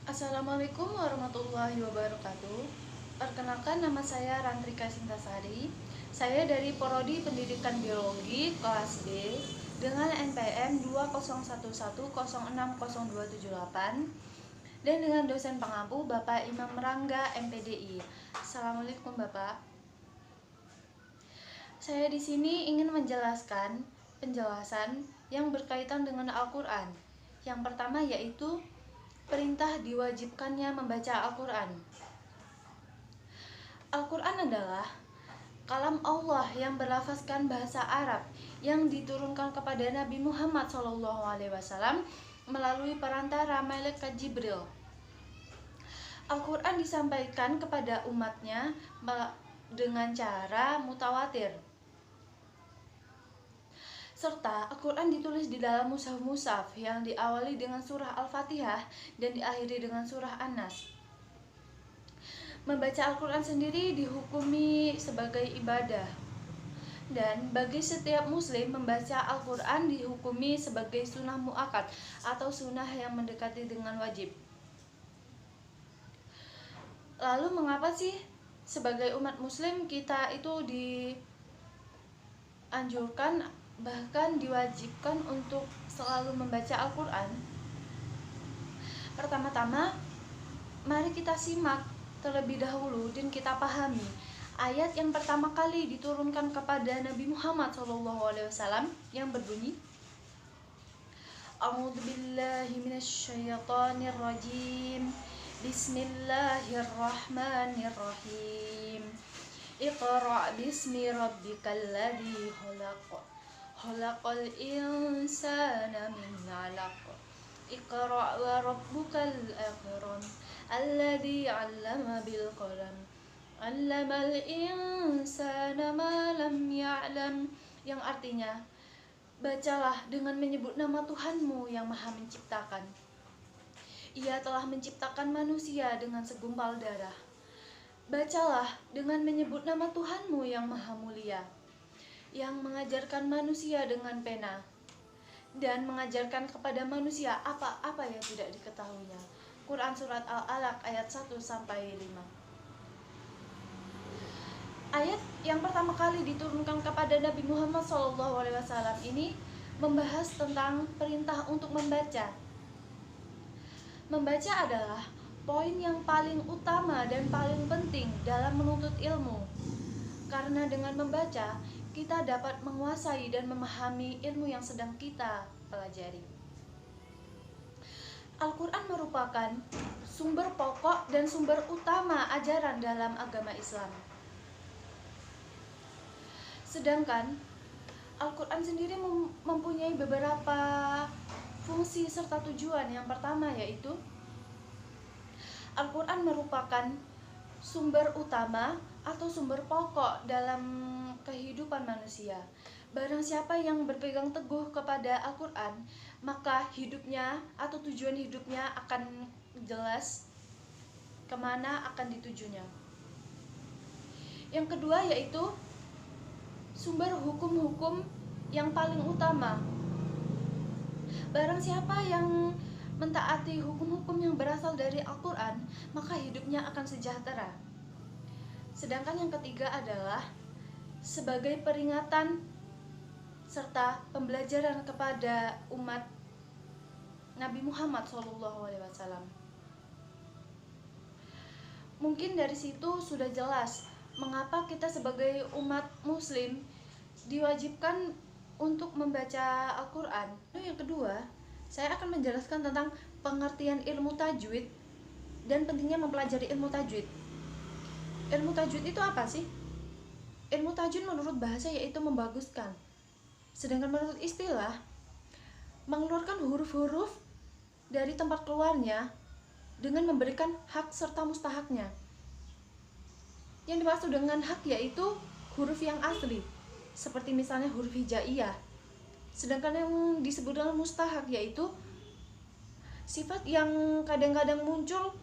Assalamualaikum warahmatullahi wabarakatuh. Perkenalkan, nama saya Rantrika Sintasari. Saya dari Prodi Pendidikan Biologi kelas B dengan NPM 20110600278 dan dengan dosen pengampu Bapak Imam Rangga MPDI. Assalamualaikum Bapak. Saya di sini ingin menjelaskan penjelasan yang berkaitan dengan Al-Qur'an. Yang pertama yaitu perintah diwajibkannya membaca Al-Qur'an. Al-Qur'an adalah kalam Allah yang berlafazkan bahasa Arab yang diturunkan kepada Nabi Muhammad SAW melalui perantara malaikat Jibril. Al-Qur'an disampaikan kepada umatnya dengan cara mutawatir. Serta Al-Qur'an ditulis di dalam mushaf-mushaf yang diawali dengan surah Al-Fatihah dan diakhiri dengan surah An-Nas. Membaca Al-Qur'an sendiri dihukumi sebagai ibadah. Dan bagi setiap muslim membaca Al-Qur'an dihukumi sebagai sunnah muakkad atau sunnah yang mendekati dengan wajib. Lalu mengapa sih sebagai umat muslim kita itu dianjurkan bahkan diwajibkan untuk selalu membaca Al-Qur'an? Pertama-tama, mari kita simak terlebih dahulu dan kita pahami ayat yang pertama kali diturunkan kepada Nabi Muhammad SAW yang berbunyi, A'udzubillahi minasyaitonirrajim. Bismillahirrahmanirrahim. Iqra' bismi rabbikal ladzi khalaq. Khalaqal insana min 'alaq. Iqra' wa rabbukal akram. Alladzi 'allama bil qalam. 'Allamal insana ma lam ya'lam. Yang artinya, bacalah dengan menyebut nama Tuhanmu yang Maha Menciptakan. Ia telah menciptakan manusia dengan segumpal darah. Bacalah dengan menyebut nama Tuhanmu yang Maha Mulia, yang mengajarkan manusia dengan pena dan mengajarkan kepada manusia apa-apa yang tidak diketahuinya. Quran Surat Al-Alaq ayat 1-5. Ayat yang pertama kali diturunkan kepada Nabi Muhammad SAW ini membahas tentang perintah untuk membaca. Membaca adalah poin yang paling utama dan paling penting dalam menuntut ilmu. Karena dengan membaca, kita dapat menguasai dan memahami ilmu yang sedang kita pelajari. Al-Qur'an merupakan sumber pokok dan sumber utama ajaran dalam agama Islam. Sedangkan Al-Qur'an sendiri mempunyai beberapa fungsi serta tujuan. Yang pertama yaitu Al-Qur'an merupakan sumber utama atau sumber pokok dalam kehidupan manusia. Barang siapa yang berpegang teguh kepada Al-Qur'an, maka hidupnya atau tujuan hidupnya akan jelas kemana akan ditujunya. Yang kedua yaitu sumber hukum-hukum yang paling utama. Barang siapa yang mentaati hukum-hukum yang berasal dari Al-Qur'an, maka hidupnya akan sejahtera. Sedangkan yang ketiga adalah sebagai peringatan serta pembelajaran kepada umat Nabi Muhammad SAW. Mungkin dari situ sudah jelas mengapa kita sebagai umat muslim diwajibkan untuk membaca Al-Qur'an. Yang kedua, saya akan menjelaskan tentang pengertian ilmu tajwid dan pentingnya mempelajari ilmu tajwid. Ilmu tajwid itu apa sih? Ilmu tajwid menurut bahasa yaitu membaguskan. Sedangkan menurut istilah, mengeluarkan huruf-huruf dari tempat keluarnya dengan memberikan hak serta mustahaknya. Yang dimaksud dengan hak yaitu huruf yang asli, seperti misalnya huruf hijaiyah. Sedangkan yang disebut dengan mustahak yaitu sifat yang kadang-kadang muncul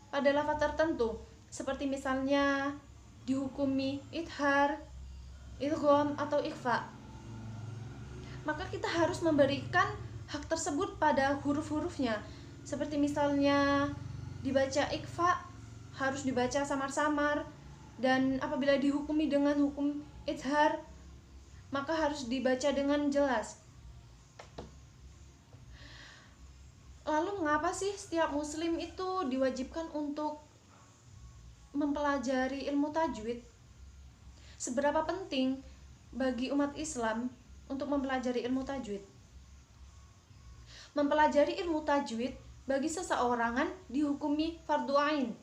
pada lafaz tertentu, seperti misalnya dihukumi idhar, idgham atau ikhfa. Maka kita harus memberikan hak tersebut pada huruf-hurufnya Seperti misalnya dibaca ikfa harus dibaca samar-samar, dan apabila dihukumi dengan hukum idhar maka harus dibaca dengan jelas. Lalu mengapa sih setiap muslim itu diwajibkan untuk mempelajari ilmu tajwid? Seberapa penting bagi umat Islam untuk mempelajari ilmu tajwid? Mempelajari ilmu tajwid bagi seseorangan dihukumi fardu ain.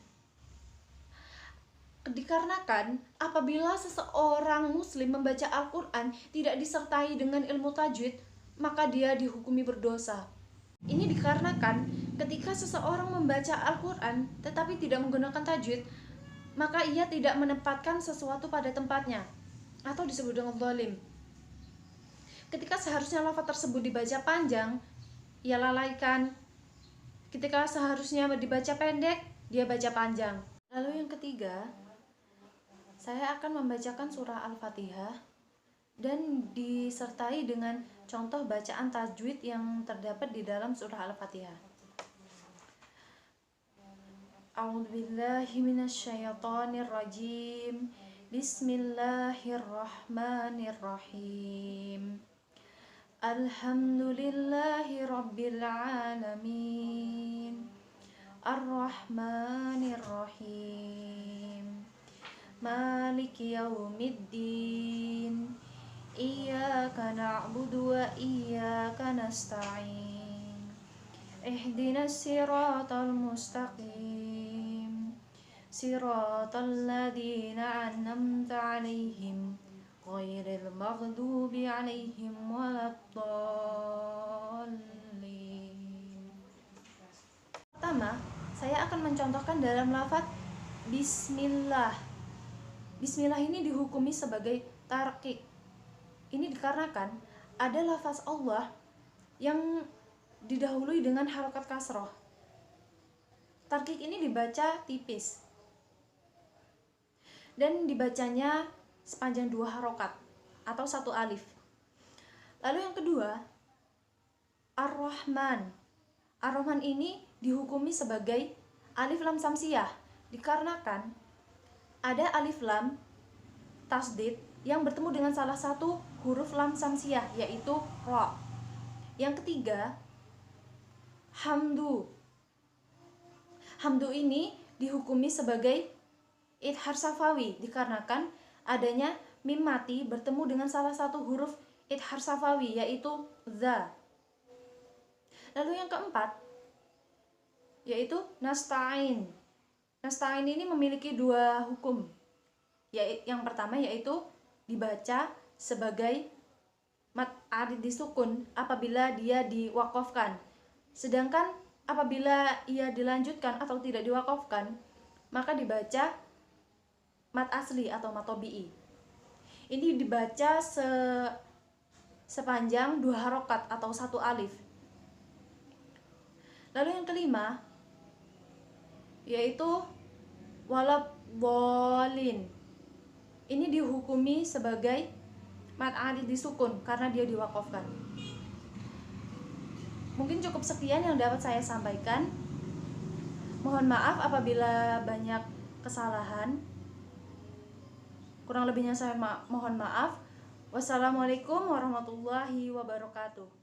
Dikarenakan apabila seseorang muslim membaca Al-Quran tidak disertai dengan ilmu tajwid, maka dia dihukumi berdosa. Ini dikarenakan ketika seseorang membaca Al-Quran tetapi tidak menggunakan tajwid, maka ia tidak menempatkan sesuatu pada tempatnya, atau disebut dengan zalim. Ketika seharusnya lafaz tersebut dibaca panjang, ia lalaikan. Ketika seharusnya dibaca pendek, dia baca panjang. Lalu yang ketiga, saya akan membacakan surah Al-Fatihah dan disertai dengan contoh bacaan tajwid yang terdapat di dalam surah Al-Fatihah. A'udzubillahi minasyaitonirrajim. Bismillahirrahmanirrahim. Alhamdulillahi rabbil alamin. Ar-Rahmanir-Rahim. Maliki yaumiddin. Iyyaka na'budu wa iyyaka nasta'in. Ihdinas siratal mustaqim. Siratal ladzina an'amta 'alaihim ghairil maghdubi 'alaihim waladdallin. Pertama, saya akan mencontohkan dalam lafaz bismillah. Bismillah ini dihukumi sebagai tarqiq. Ini dikarenakan ada lafaz Allah yang didahului dengan harokat kasroh. Tarqiq ini dibaca tipis dan dibacanya sepanjang 2 harokat atau 1 alif. Lalu yang kedua, Ar-Rahman. Ar-Rahman ini dihukumi sebagai alif lam samsiyah dikarenakan ada alif lam tasdid yang bertemu dengan salah satu huruf lam samsiyah, yaitu ra. Yang ketiga, hamdu. Hamdu ini dihukumi sebagai idhar safawi dikarenakan adanya mim mati bertemu dengan salah satu huruf idhar safawi, yaitu za. Lalu yang keempat, yaitu nasta'in. Nasta'in ini memiliki 2 hukum. Yang pertama yaitu dibaca sebagai mad arid disukun apabila dia diwakafkan. Sedangkan apabila ia dilanjutkan atau tidak diwakafkan, maka dibaca mad asli atau mad tabi'i. Ini dibaca sepanjang 2 harokat atau 1 alif. Lalu yang kelima yaitu waladdallin. Ini dihukumi sebagai mad arid disukun karena dia diwakafkan. Mungkin cukup sekian yang dapat saya sampaikan. Mohon maaf apabila banyak kesalahan. Kurang lebihnya saya mohon maaf. Wassalamualaikum warahmatullahi wabarakatuh.